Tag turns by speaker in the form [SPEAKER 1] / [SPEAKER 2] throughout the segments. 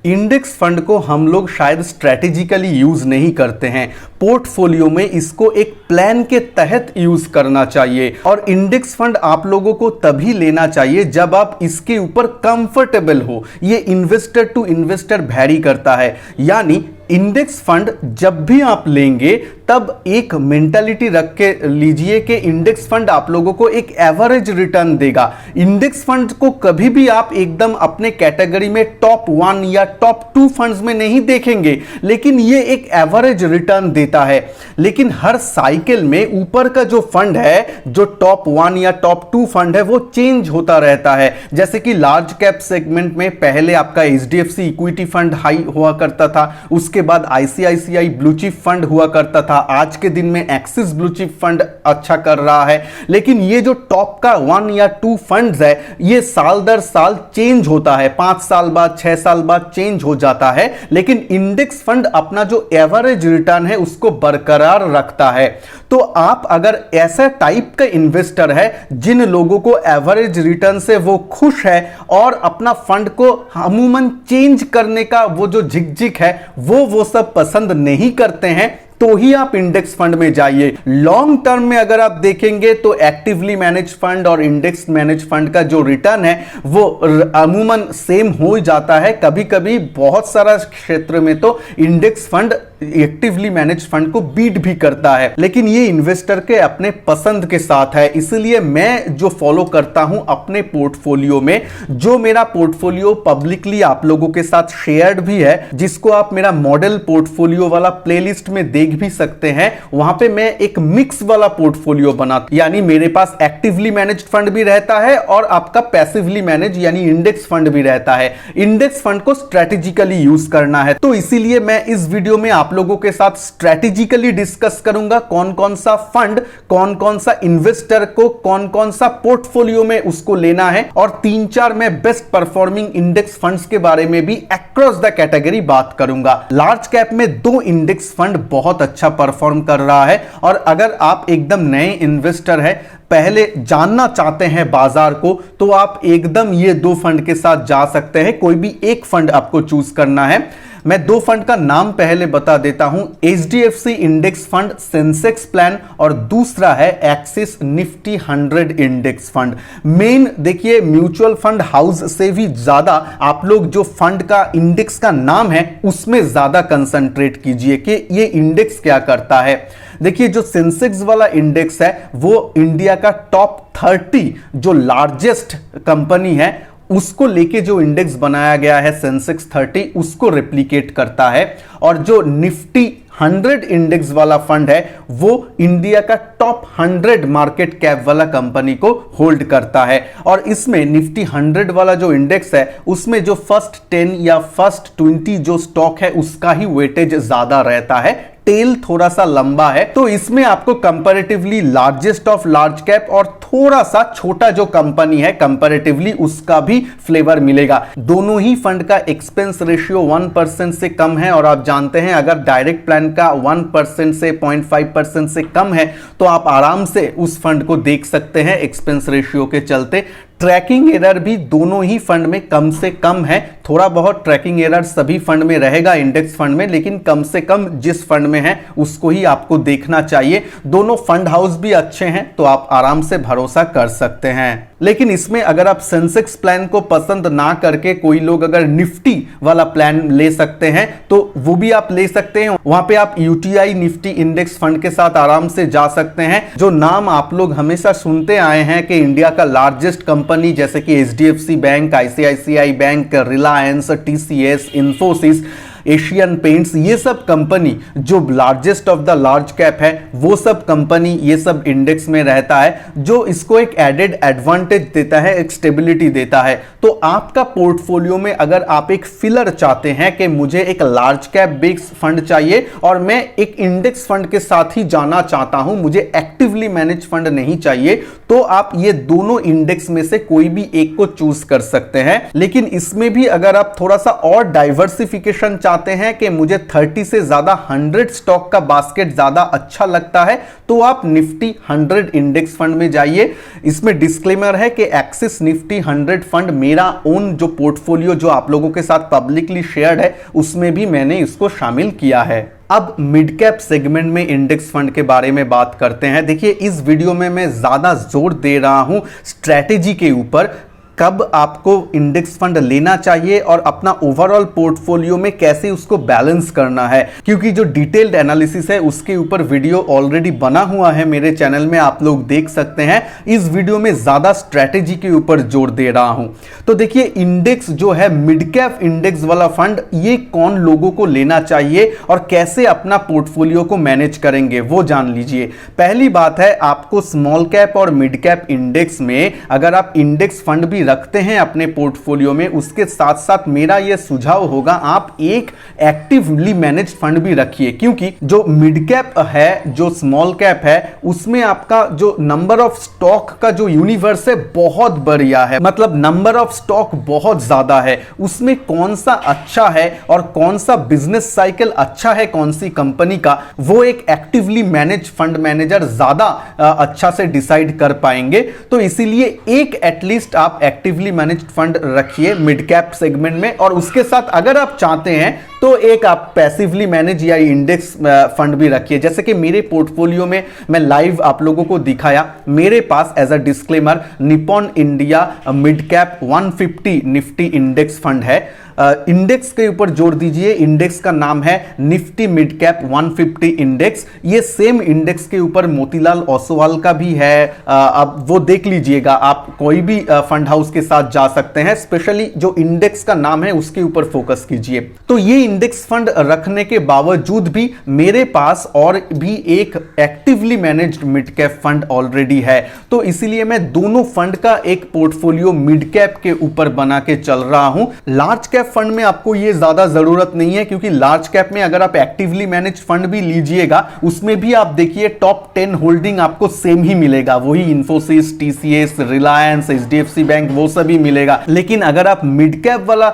[SPEAKER 1] Index fund को हम लोग शायद स्ट्रेटेजिकली यूज नहीं करते हैं। पोर्टफोलियो में इसको एक प्लान के तहत यूज करना चाहिए और इंडेक्स फंड आप लोगों को तभी लेना चाहिए जब आप इसके ऊपर कंफर्टेबल हो। ये इन्वेस्टर टू इन्वेस्टर वैरी करता है, यानी इंडेक्स फंड जब भी आप लेंगे तब एक मेंटालिटी रख के लीजिए कि इंडेक्स फंड आप लोगों को एक एवरेज रिटर्न देगा। इंडेक्स फंड को कभी भी आप एकदम अपने कैटेगरी में टॉप 1 या टॉप 2 फंड्स में नहीं देखेंगे, लेकिन ये एक एवरेज रिटर्न देता है। लेकिन हर साइकिल में ऊपर का जो फंड है, जो टॉप 1 या टॉप 2 फंड है, वो चेंज होता रहता है। जैसे कि लार्ज कैप सेगमेंट में पहले आपका एचडीएफसी इक्विटी फंड हाई हुआ करता था, उसके बाद आईसीआईसीआई ब्लू चिप फंड हुआ करता था, आज के दिन में एक्सिस ब्लू चिप फंड अच्छा कर रहा है। लेकिन ये जो टॉप का 1 या 2 फंड्स है, ये साल दर साल चेंज होता है, 5 साल बाद 6 साल बाद चेंज हो जाता है। लेकिन इंडेक्स फंड अपना जो एवरेज रिटर्न है उसको बरकरार रखता है। तो आप अगर ऐसा टाइप का इन्वेस्टर है जिन लोगों को एवरेज रिटर्न से वो खुश है और अपना फंड को अमूमन चेंज करने का वो जो झिकझिक है वो सब पसंद नहीं करते हैं, तो ही आप इंडेक्स फंड में जाइए। लॉन्ग टर्म में अगर आप देखेंगे तो एक्टिवली मैनेज फंड और इंडेक्स मैनेज फंड का जो रिटर्न है वो अमूमन सेम हो जाता है। कभी कभी बहुत सारा क्षेत्र में तो index fund actively manage fund को बीट भी करता है, लेकिन ये इन्वेस्टर के अपने पसंद के साथ है। इसलिए मैं जो फॉलो करता हूं अपने पोर्टफोलियो में, जो मेरा पोर्टफोलियो पब्लिकली आप लोगों के साथ शेयर्ड भी है, जिसको आप मेरा मॉडल पोर्टफोलियो वाला प्लेलिस्ट में देख भी सकते हैं, वहां पे मैं एक मिक्स वाला पोर्टफोलियो बनाता, यानी मेरे पास एक्टिवली मैनेज्ड फंड भी रहता है और आपका पैसिवली मैनेज यानी इंडेक्स फंड भी रहता है। इंडेक्स फंड को स्ट्रेटेजिकली यूज करना है, तो इसीलिए मैं इस वीडियो में आप लोगों के साथ स्ट्रेटेजिकली डिस्कस करूंगा कौन कौन सा फंड, कौन कौन सा इन्वेस्टर को कौन कौन सा पोर्टफोलियो में उसको लेना है, और 3-4 मैं बेस्ट परफॉर्मिंग इंडेक्स फंड्स के बारे में भी अक्रॉस द कैटेगरी बात करूंगा। लार्ज कैप में 2 इंडेक्स फंड बहुत अच्छा परफॉर्म कर रहा है, और अगर आप एकदम नए इन्वेस्टर हैं, पहले जानना चाहते हैं बाजार को, तो आप एकदम ये 2 फंड के साथ जा सकते हैं। कोई भी एक फंड आपको चूज करना है। मैं 2 फंड का नाम पहले बता देता हूं, HDFC index fund Sensex plan और दूसरा है axis Nifty 100 index fund. Main देखिए, म्यूचुअल फंड हाउस से भी ज्यादा आप लोग जो फंड का इंडेक्स का नाम है उसमें ज्यादा कंसंट्रेट कीजिए कि ये इंडेक्स क्या करता है। देखिए, जो सेंसेक्स वाला इंडेक्स है वो इंडिया का टॉप 30 जो लार्जेस्ट कंपनी है उसको लेके जो इंडेक्स बनाया गया है सेंसेक्स 30, उसको रेप्लिकेट करता है। और जो निफ्टी 100 इंडेक्स वाला फंड है वो इंडिया का टॉप 100 मार्केट कैप वाला कंपनी को होल्ड करता है। और इसमें निफ्टी 100 वाला जो इंडेक्स है उसमें जो फर्स्ट 10 या फर्स्ट 20 जो स्टॉक है उसका ही वेटेज ज्यादा रहता है, टेल थोड़ा सा लंबा है। तो इसमें आपको comparatively largest of large cap और थोड़ा सा छोटा जो कंपनी है कंपैरेटिवली उसका भी फ्लेवर मिलेगा। दोनों ही फंड का एक्सपेंस रेशियो 1% से कम है, और आप जानते हैं अगर डायरेक्ट प्लान का 1% से 0.5% से कम है तो आप आराम से उस फंड को देख सकते हैं एक्सपेंस रेशियो के चलते। ट्रैकिंग एरर भी दोनों ही फंड में कम से कम है। थोड़ा बहुत ट्रैकिंग एरर सभी फंड में रहेगा इंडेक्स फंड में, लेकिन कम से कम जिस फंड में है उसको ही आपको देखना चाहिए। दोनों फंड हाउस भी अच्छे हैं तो आप आराम से भरोसा कर सकते हैं। लेकिन इसमें अगर आप सेंसेक्स प्लान को पसंद ना करके कोई लोग अगर निफ्टी वाला प्लान ले सकते हैं तो वो भी आप ले सकते हैं। वहां पे आप यूटीआई निफ्टी इंडेक्स फंड के साथ आराम से जा सकते हैं। जो नाम आप लोग हमेशा सुनते आए हैं कि इंडिया का लार्जेस्ट कंपनी जैसे कि HDFC bank, ICICI bank, Reliance, TCS, Infosys, Asian paints, ये सब कंपनी जो largest of the large cap है वो सब कंपनी ये सब इंडेक्स में रहता है, जो इसको एक एडेड एडवांटेज देता है, एक स्टेबिलिटी देता है। तो आपका पोर्टफोलियो में अगर आप एक फिलर चाहते हैं कि मुझे एक लार्ज कैप बेस्ड फंड चाहिए और मैं एक इंडेक्स फंड के साथ ही जाना चाहता हूं, मुझे एक्टिवली मैनेज फंड नहीं चाहिए, तो आप ये दोनों इंडेक्स में से कोई भी एक को चूज कर सकते हैं। लेकिन इसमें भी अगर आप थोड़ा सा और डाइवर्सिफिकेशन चाहते हैं कि मुझे 30 से ज्यादा 100 स्टॉक का बास्केट ज्यादा अच्छा लगता है, तो आप निफ्टी 100 इंडेक्स फंड में जाइए। इसमें डिस्क्लेमर है कि एक्सिस निफ्टी 100 फंड मेरा ओन जो पोर्टफोलियो जो आप लोगों के साथ पब्लिकली शेयर्ड है, उसमें भी मैंने इसको शामिल किया है। अब मिड कैप सेगमेंट में इंडेक्स फंड के बारे में बात करते हैं। देखिए, इस वीडियो में मैं ज्यादा जोर दे रहा हूं स्ट्रैटेजी के ऊपर, कब आपको इंडेक्स फंड लेना चाहिए और अपना ओवरऑल पोर्टफोलियो में कैसे उसको बैलेंस करना है, क्योंकि जो डिटेल्ड एनालिसिस है उसके ऊपर वीडियो ऑलरेडी बना हुआ है मेरे चैनल में, आप लोग देख सकते हैं। इस वीडियो में ज्यादा स्ट्रैटेजी के ऊपर जोर दे रहा हूं। तो देखिए, इंडेक्स जो है मिड कैप इंडेक्स वाला फंड, ये कौन लोगों को लेना चाहिए और कैसे अपना पोर्टफोलियो को मैनेज करेंगे वो जान लीजिए। पहली बात है, आपको स्मॉल कैप और मिड कैप इंडेक्स में अगर आप इंडेक्स फंड भी रखते हैं अपने पोर्टफोलियो में, उसके साथ साथ मेरा यह सुझाव होगा आप एक एक्टिवली मैनेज्ड फंड भी रखिए, क्योंकि जो मिड कैप है, जो स्मॉल कैप है, उसमें आपका जो नंबर ऑफ स्टॉक का जो यूनिवर्स है बहुत बढ़िया है, मतलब नंबर ऑफ स्टॉक बहुत ज्यादा है। उसमें कौन सा अच्छा है और कौन सा बिजनेस साइकिल अच्छा है कौन सी कंपनी का, वो एक एक्टिवली मैनेज फंड मैनेजर ज्यादा अच्छा से डिसाइड कर पाएंगे। तो इसीलिए एक एटलीस्ट आप एक्टिवली मैनेज्ड फंड रखिए मिड कैप सेगमेंट में, और उसके साथ अगर आप चाहते हैं तो एक आप पैसिवली मैनेज या इंडेक्स फंड भी रखिए। जैसे कि मेरे पोर्टफोलियो में मैं लाइव आप लोगों को दिखाया, मेरे पास as a disclaimer Nippon India mid cap 150 Nifty index fund है। इंडेक्स के ऊपर जोर दीजिए, इंडेक्स का नाम है निफ्टी मिड कैप 150 इंडेक्स। ये सेम इंडेक्स के ऊपर मोतीलाल ओसवाल का भी है, अब वो देख लीजिएगा, आप कोई भी फंड हाउस के साथ जा सकते हैं, स्पेशली जो इंडेक्स का नाम है उसके ऊपर फोकस कीजिए। तो ये इंडेक्स फंड रखने के बावजूद भी मेरे पास और भी एक actively managed mid cap fund already है, तो इसीलिए मैं दोनों फंड का एक पोर्टफोलियो मिड कैप के ऊपर बना के चल रहा हूं। लार्ज कैप फंड में आपको ये ज्यादा जरूरत नहीं है, क्योंकि लार्ज कैप में अगर आप एक्टिवली मैनेज फंड भी लीजिएगा, उसमें भी आप देखिए टॉप 10 होल्डिंग आपको सेम ही मिलेगा, वही Infosys, TCS, Reliance, HDFC bank, वो सभी मिलेगा। लेकिन अगर आप मिड कैप वाला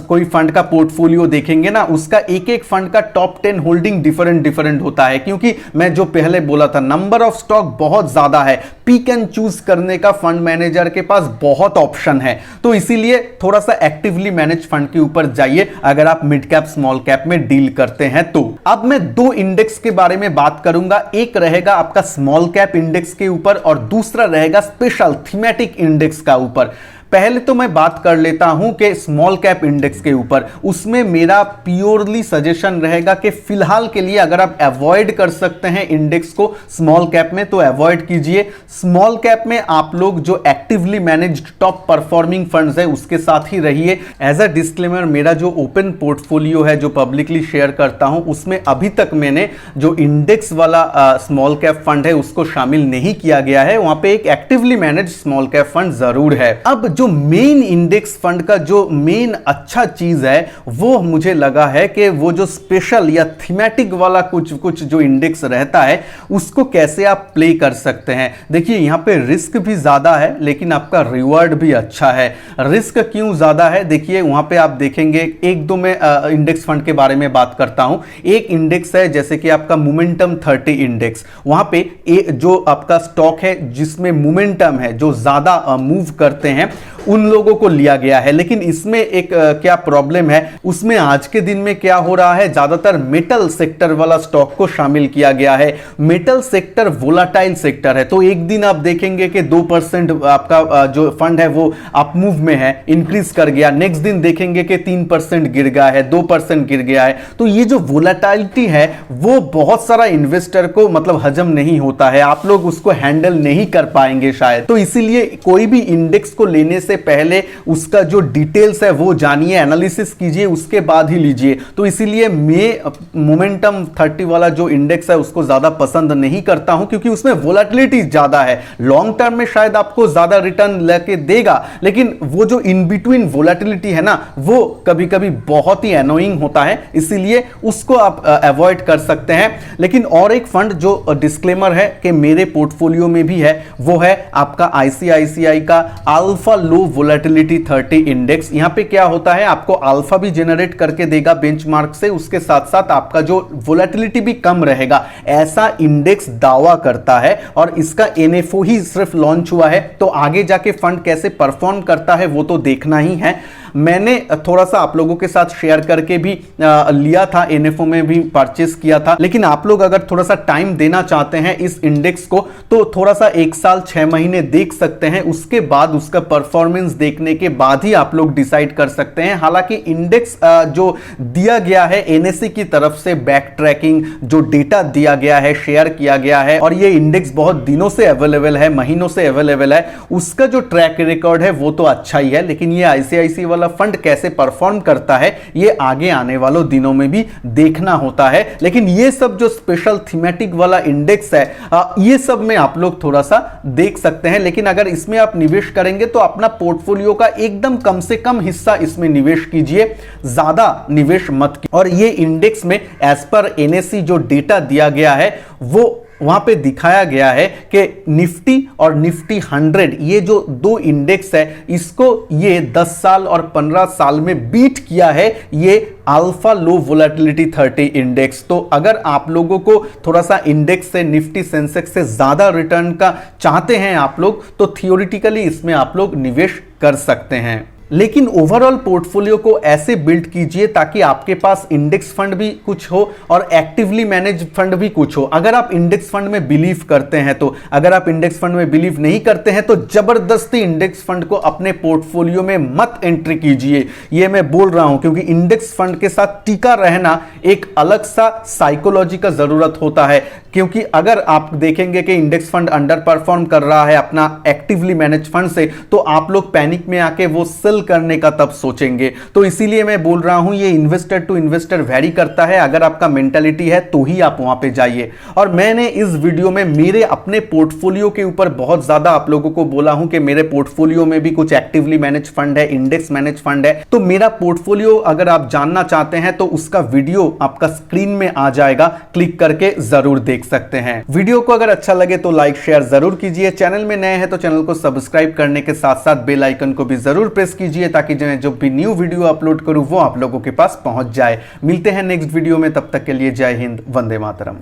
[SPEAKER 1] कोई फंड का पोर्टफोलियो देखेंगे ना, उसका एक एक फंड का टॉप 10 होल्डिंग डिफरेंट होता है, क्योंकि मैं जो पहले बोला था नंबर ऑफ स्टॉक बहुत ज्यादा है, पिक एंड चूज करने का फंड मैनेजर के पास बहुत ऑप्शन है। तो इसीलिए थोड़ा सा एक्टिवली मैनेज फंड के ऊपर जाइए अगर आप मिड कैप स्मॉल कैप में डील करते हैं तो। अब मैं दो इंडेक्स के बारे में बात करूंगा, एक रहेगा आपका स्मॉल कैप इंडेक्स के ऊपर और दूसरा रहेगा स्पेशल थीमेटिक इंडेक्स का ऊपर। पहले तो मैं बात कर लेता हूं कि स्मॉल कैप इंडेक्स के ऊपर, उसमें मेरा प्योरली सजेशन रहेगा कि फिलहाल के लिए अगर आप अवॉइड कर सकते हैं इंडेक्स को स्मॉल कैप में तो अवॉइड कीजिए। स्मॉल कैप में आप लोग जो actively managed top performing funds है उसके साथ ही रहिए। एज अ डिस्क्लेमर, मेरा जो ओपन पोर्टफोलियो है जो पब्लिकली शेयर करता हूं, उसमें अभी तक मैंने जो इंडेक्स वाला स्मॉल कैप फंड है उसको शामिल नहीं किया गया है, वहां पे एक actively managed small cap fund जरूर है। अब जो मेन इंडेक्स फंड का जो मेन अच्छा चीज है वो मुझे लगा है कि वो जो स्पेशल या थीमेटिक वाला कुछ जो इंडेक्स रहता है उसको कैसे आप प्ले कर सकते हैं। देखिए, यहां पे रिस्क भी ज्यादा है लेकिन आपका रिवॉर्ड भी अच्छा है। रिस्क क्यों ज्यादा है, देखिए वहां पे आप देखेंगे, एक दो मैं इंडेक्स फंड के बारे में बात करता हूं। एक इंडेक्स है जैसे कि आपका मोमेंटम 30 इंडेक्स, वहां पे जो आपका स्टॉक है जिसमें मोमेंटम है, जो ज्यादा मूव करते हैं, उन लोगों को लिया गया है। लेकिन इसमें एक क्या प्रॉब्लम है, उसमें आज के दिन में क्या हो रहा है, ज्यादातर मेटल सेक्टर वाला स्टॉक को शामिल किया गया है। मेटल सेक्टर वोलाटाइल सेक्टर है, तो एक दिन आप देखेंगे कि 2% आपका जो फंड है वो अप मूव में है, इंक्रीज कर गया, नेक्स्ट दिन देखेंगे कि 3% गिर गया है, 2% गिर गया है। तो ये जो वोलाटाइलिटी है वो बहुत सारा इन्वेस्टर को मतलब हजम नहीं होता है, आप लोग उसको हैंडल नहीं कर पाएंगे शायद। तो इसीलिए कोई भी इंडेक्स को लेने से पहले उसका जो डिटेल्स है वो जानिए, एनालिसिस कीजिए, उसके बाद ही लीजिए। तो इसीलिए मैं मोमेंटम 30 वाला जो इंडेक्स है उसको ज्यादा पसंद नहीं करता हूं, क्योंकि उसमें वोलेटिलिटी ज्यादा है। लॉन्ग टर्म में शायद आपको ज्यादा रिटर्न लेके देगा, लेकिन वो जो इन बिटवीन वोलेटिलिटी है ना, वो कभी कभी बहुत ही एनोइंग होता है, इसीलिए उसको आप अवॉइड कर सकते हैं। लेकिन और एक फंड जो डिस्क्लेमर है कि मेरे पोर्टफोलियो में भी है, वो है आपका आईसीआईसीआई का अल्फा लो वोलेटिलिटी 30 इंडेक्स। यहां पे क्या होता है, आपको अल्फा भी जनरेट करके देगा बेंचमार्क से, उसके साथ साथ आपका जो वोलेटिलिटी भी कम रहेगा, ऐसा इंडेक्स दावा करता है। और इसका एनएफओ ही सिर्फ लॉन्च हुआ है, तो आगे जाके फंड कैसे परफॉर्म करता है वो तो देखना ही है। मैंने थोड़ा सा आप लोगों के साथ शेयर करके भी लिया था, एनएफओ में भी परचेस किया था। लेकिन आप लोग अगर थोड़ा सा टाइम देना चाहते हैं इस इंडेक्स को, तो थोड़ा सा 1 साल 6 महीने देख सकते हैं, उसके बाद उसका परफॉर्मेंस देखने के बाद ही आप लोग डिसाइड कर सकते हैं। हालांकि इंडेक्स जो दिया गया है एनएसई की तरफ से, बैक ट्रैकिंग जो डेटा दिया गया है, शेयर किया गया है, और ये इंडेक्स बहुत दिनों से अवेलेबल है, महीनों से अवेलेबल है, उसका जो ट्रैक रिकॉर्ड है वो तो अच्छा ही है। लेकिन ये आईसीआईसी वाला फंड कैसे परफॉर्म करता है ये आगे आने वालों दिनों में भी देखना होता है। लेकिन ये सब जो स्पेशल थीमेटिक वाला इंडेक्स है, ये सब में आप लोग थोड़ा सा देख सकते हैं। लेकिन अगर इसमें आप निवेश करेंगे तो अपना पोर्टफोलियो का एकदम कम से कम हिस्सा इसमें निवेश कीजिए, ज्यादा निवेश मत कीजिए। और ये इंडेक्स में एज पर एनएसई जो डेटा दिया गया है वो वहां पे दिखाया गया है कि निफ्टी और निफ्टी 100, ये जो दो इंडेक्स है, इसको ये 10 साल और 15 साल में बीट किया है, ये अल्फा लो वोलेटिलिटी 30 इंडेक्स। तो अगर आप लोगों को थोड़ा सा इंडेक्स से, निफ्टी सेंसेक्स से ज्यादा रिटर्न का चाहते हैं आप लोग, तो थियोरिटिकली इसमें आप लोग निवेश कर सकते हैं। लेकिन ओवरऑल पोर्टफोलियो को ऐसे बिल्ड कीजिए ताकि आपके पास इंडेक्स फंड भी कुछ हो और एक्टिवली मैनेज फंड भी कुछ हो। अगर आप इंडेक्स फंड में बिलीव करते हैं तो, अगर आप इंडेक्स फंड में बिलीव नहीं करते हैं तो जबरदस्ती इंडेक्स फंड को अपने पोर्टफोलियो में मत एंट्री कीजिए। यह मैं बोल रहा हूं क्योंकि इंडेक्स फंड के साथ टिका रहना एक अलग सा साइकोलॉजी का जरूरत होता है। क्योंकि अगर आप देखेंगे कि इंडेक्स फंड अंडर परफॉर्म कर रहा है अपना एक्टिवली मैनेज फंड से, तो आप लोग पैनिक में आके वो सेल करने का तब सोचेंगे। तो इसीलिए मैं बोल रहा हूं ये इन्वेस्टर टू इन्वेस्टर वेरी करता है। अगर आपका मेंटालिटी है तो ही आप वहां पे जाइए। और मैंने इस वीडियो में मेरे अपने पोर्टफोलियो के ऊपर बहुत ज्यादा आप लोगों को बोला हूं कि मेरे पोर्टफोलियो में भी कुछ एक्टिवली मैनेज फंड है, इंडेक्स मैनेज फंड है। तो मेरा पोर्टफोलियो अगर आप जानना चाहते हैं तो उसका वीडियो आपका स्क्रीन में आ जाएगा, क्लिक करके जरूर देख सकते हैं। वीडियो को अगर अच्छा लगे तो लाइक शेयर जरूर कीजिए। चैनल में नए हैं तो चैनल को सब्सक्राइब करने के साथ साथ बेल आइकन को भी जरूर प्रेस कीजिए ताकि जब भी न्यू वीडियो अपलोड करूं वो आप लोगों के पास पहुंच जाए। मिलते हैं नेक्स्ट वीडियो में, तब तक के लिए जय हिंद, वंदे मातरम।